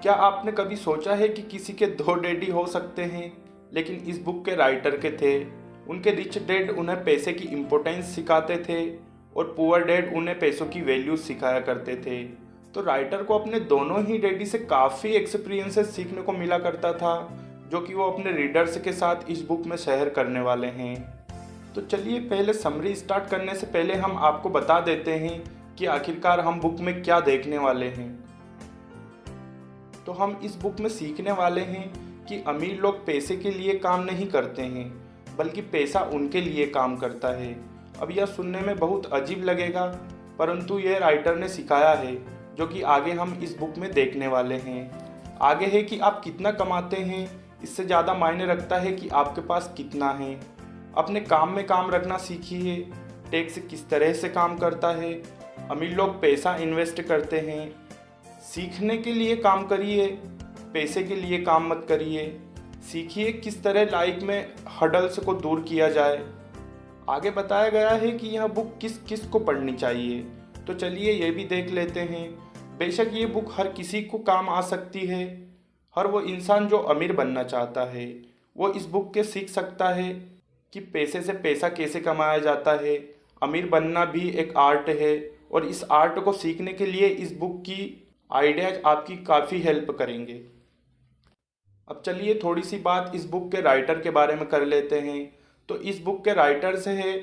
क्या आपने कभी सोचा है कि किसी के दो डैडी हो सकते हैं, लेकिन इस बुक के राइटर के थे। उनके रिच डैड उन्हें पैसे की इम्पोर्टेंस सिखाते थे और पुअर डैड उन्हें पैसों की वैल्यू सिखाया करते थे। तो राइटर को अपने दोनों ही डैडी से काफ़ी एक्सपीरियंसेस सीखने को मिला करता था, जो कि वो अपने रीडर्स के साथ इस बुक में शेयर करने वाले हैं। तो चलिए पहले समरी स्टार्ट करने से पहले हम आपको बता देते हैं कि आखिरकार हम बुक में क्या देखने वाले हैं। तो हम इस बुक में सीखने वाले हैं कि अमीर लोग पैसे के लिए काम नहीं करते हैं, बल्कि पैसा उनके लिए काम करता है। अब यह सुनने में बहुत अजीब लगेगा, परंतु यह राइटर ने सिखाया है, जो कि आगे हम इस बुक में देखने वाले हैं। आगे है कि आप कितना कमाते हैं, इससे ज़्यादा मायने रखता है कि आपके पास कितना है। अपने काम में काम रखना सीखिए। टैक्स किस तरह से काम करता है। अमीर लोग पैसा इन्वेस्ट करते हैं। सीखने के लिए काम करिए, पैसे के लिए काम मत करिए। सीखिए किस तरह लाइफ में हडल्स को दूर किया जाए। आगे बताया गया है कि यह बुक किस किस को पढ़नी चाहिए, तो चलिए ये भी देख लेते हैं। बेशक ये बुक हर किसी को काम आ सकती है। हर वो इंसान जो अमीर बनना चाहता है, वो इस बुक के सीख सकता है कि पैसे से पैसा कैसे कमाया जाता है। अमीर बनना भी एक आर्ट है, और इस आर्ट को सीखने के लिए इस बुक की आइडियाज आपकी काफ़ी हेल्प करेंगे। अब चलिए थोड़ी सी बात इस बुक के राइटर के बारे में कर लेते हैं। तो इस बुक के राइटर्स है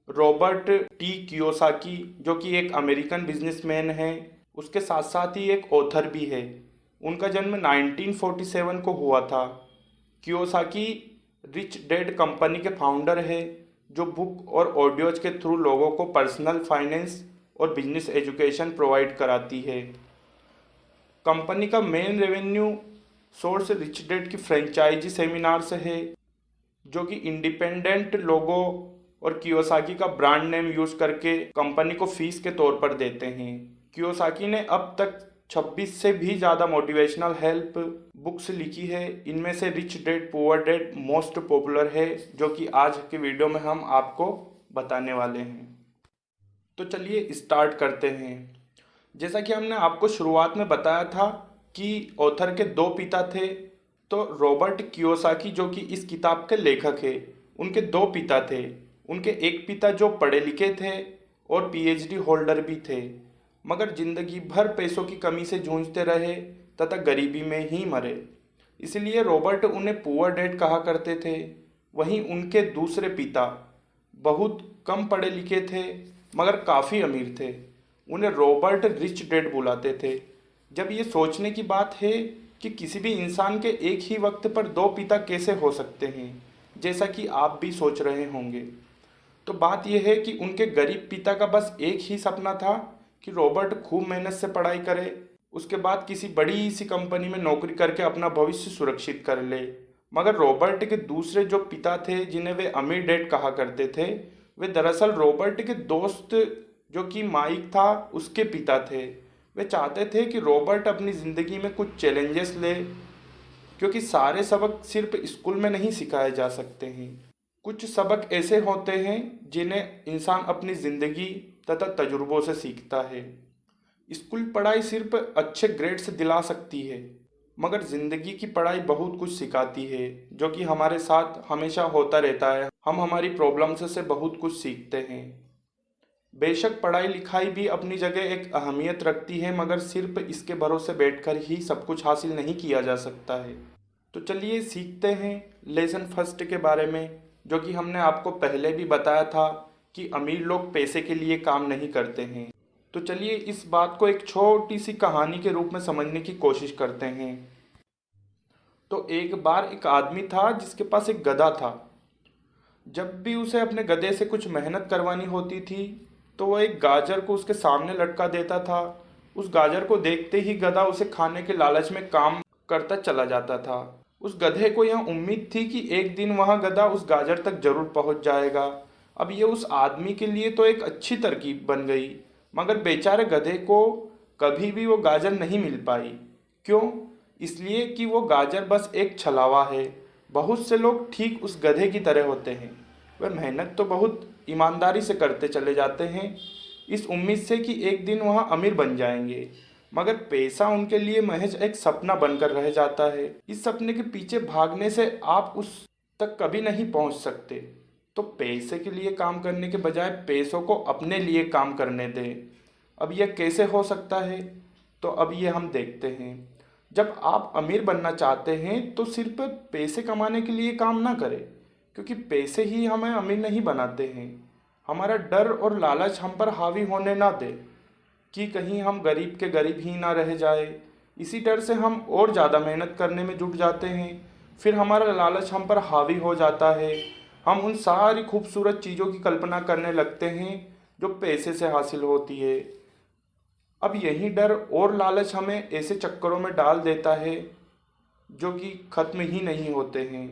रॉबर्ट टी कियोसाकी, जो कि एक अमेरिकन बिजनेसमैन है। उसके साथ साथ ही एक ऑथर भी है। उनका जन्म 1947 को हुआ था। कियोसाकी रिच डैड कंपनी के फाउंडर है, जो बुक और ऑडियोज के थ्रू लोगों को पर्सनल फाइनेंस और बिजनेस एजुकेशन प्रोवाइड कराती है। कंपनी का main revenue source rich dad की फ्रेंचाइजी सेमिनार्स है, जो कि इंडिपेंडेंट लोगों और कियोसाकी का ब्रांड नेम यूज करके कंपनी को फीस के तौर पर देते हैं। कियोसाकी ने अब तक 26 से भी ज़्यादा मोटिवेशनल हेल्प बुक्स लिखी है। इनमें से rich dad poor dad most popular है, जो कि आज के वीडियो में हम आपको बताने वाले हैं। तो चलिए स्टार्ट करते हैं। जैसा कि हमने आपको शुरुआत में बताया था कि ऑथर के दो पिता थे। तो रॉबर्ट कियोसाकी, जो कि इस किताब के लेखक है, उनके दो पिता थे। उनके एक पिता जो पढ़े लिखे थे और पीएचडी होल्डर भी थे, मगर जिंदगी भर पैसों की कमी से जूझते रहे तथा गरीबी में ही मरे। इसलिए रॉबर्ट उन्हें पुअर डैड कहा करते थे। वहीं उनके दूसरे पिता बहुत कम पढ़े लिखे थे, मगर काफ़ी अमीर थे। उन्हें रॉबर्ट रिच डैड बुलाते थे। जब ये सोचने की बात है कि किसी भी इंसान के एक ही वक्त पर दो पिता कैसे हो सकते हैं, जैसा कि आप भी सोच रहे होंगे, तो बात यह है कि उनके गरीब पिता का बस एक ही सपना था कि रॉबर्ट खूब मेहनत से पढ़ाई करे, उसके बाद किसी बड़ी सी कंपनी में नौकरी करके अपना भविष्य सुरक्षित कर ले। मगर रॉबर्ट के दूसरे जो पिता थे, जिन्हें वे अमीर डैड कहा करते थे, वे दरअसल रॉबर्ट के दोस्त जो कि माइक था उसके पिता थे। वे चाहते थे कि रॉबर्ट अपनी ज़िंदगी में कुछ चैलेंजेस ले, क्योंकि सारे सबक सिर्फ स्कूल में नहीं सिखाए जा सकते हैं। कुछ सबक ऐसे होते हैं जिन्हें इंसान अपनी ज़िंदगी तथा तजुर्बों से सीखता है। स्कूल पढ़ाई सिर्फ अच्छे ग्रेड्स दिला सकती है, मगर ज़िंदगी की पढ़ाई बहुत कुछ सिखाती है, जो कि हमारे साथ हमेशा होता रहता है। हम हमारी प्रॉब्लम्स से बहुत कुछ सीखते हैं। बेशक पढ़ाई लिखाई भी अपनी जगह एक अहमियत रखती है, मगर सिर्फ इसके भरोसे बैठकर ही सब कुछ हासिल नहीं किया जा सकता है। तो चलिए सीखते हैं लेसन फर्स्ट के बारे में, जो कि हमने आपको पहले भी बताया था कि अमीर लोग पैसे के लिए काम नहीं करते हैं। तो चलिए इस बात को एक छोटी सी कहानी के रूप में समझने की कोशिश करते हैं। तो एक बार एक आदमी था जिसके पास एक गधा था। जब भी उसे अपने गधे से कुछ मेहनत करवानी होती थी, तो वह एक गाजर को उसके सामने लटका देता था। उस गाजर को देखते ही गधा उसे खाने के लालच में काम करता चला जाता था। उस गधे को यह उम्मीद थी कि एक दिन वह गधा उस गाजर तक जरूर पहुंच जाएगा। अब ये उस आदमी के लिए तो एक अच्छी तरकीब बन गई, मगर बेचारे गधे को कभी भी वो गाजर नहीं मिल पाई। क्यों? इसलिए कि वो गाजर बस एक छलावा है। बहुत से लोग ठीक उस गधे की तरह होते हैं। वह मेहनत तो बहुत ईमानदारी से करते चले जाते हैं, इस उम्मीद से कि एक दिन वह अमीर बन जाएंगे, मगर पैसा उनके लिए महज एक सपना बनकर रह जाता है। इस सपने के पीछे भागने से आप उस तक कभी नहीं पहुंच सकते। तो पैसे के लिए काम करने के बजाय पैसों को अपने लिए काम करने दें। अब यह कैसे हो सकता है? तो अब ये हम देखते हैं। जब आप अमीर बनना चाहते हैं तो सिर्फ पैसे कमाने के लिए काम ना करें, क्योंकि पैसे ही हमें अमीर नहीं बनाते हैं। हमारा डर और लालच हम पर हावी होने ना दे कि कहीं हम गरीब के गरीब ही ना रह जाए। इसी डर से हम और ज़्यादा मेहनत करने में जुट जाते हैं। फिर हमारा लालच हम पर हावी हो जाता है। हम उन सारी खूबसूरत चीज़ों की कल्पना करने लगते हैं जो पैसे से हासिल होती है। अब यही डर और लालच हमें ऐसे चक्करों में डाल देता है जो कि ख़त्म ही नहीं होते हैं।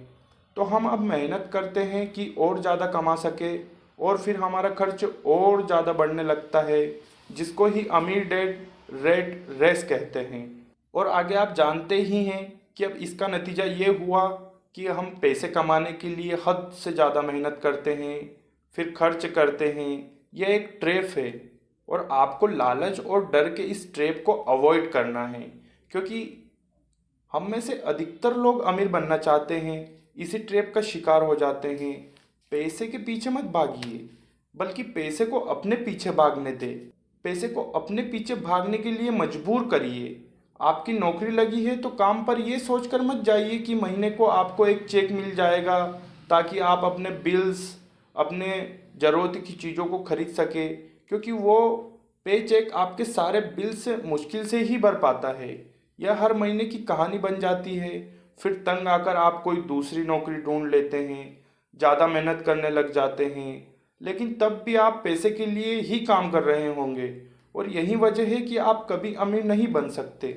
तो हम अब मेहनत करते हैं कि और ज़्यादा कमा सके, और फिर हमारा खर्च और ज़्यादा बढ़ने लगता है, जिसको ही अमीर डैड रेट रेस कहते हैं। और आगे आप जानते ही हैं कि अब इसका नतीजा ये हुआ कि हम पैसे कमाने के लिए हद से ज़्यादा मेहनत करते हैं, फिर खर्च करते हैं। यह एक ट्रैप है और आपको लालच और डर के इस ट्रैप को अवॉइड करना है, क्योंकि हम में से अधिकतर लोग अमीर बनना चाहते हैं, इसी ट्रैप का शिकार हो जाते हैं। पैसे के पीछे मत भागिए, बल्कि पैसे को अपने पीछे भागने दें। पैसे को अपने पीछे भागने के लिए मजबूर करिए। आपकी नौकरी लगी है तो काम पर ये सोचकर मत जाइए कि महीने को आपको एक चेक मिल जाएगा ताकि आप अपने बिल्स, अपने ज़रूरत की चीज़ों को खरीद सके, क्योंकि वो पे चेक आपके सारे बिल से मुश्किल से ही भर पाता है। यह हर महीने की कहानी बन जाती है। फिर तंग आकर आप कोई दूसरी नौकरी ढूंढ लेते हैं, ज़्यादा मेहनत करने लग जाते हैं, लेकिन तब भी आप पैसे के लिए ही काम कर रहे होंगे, और यही वजह है कि आप कभी अमीर नहीं बन सकते।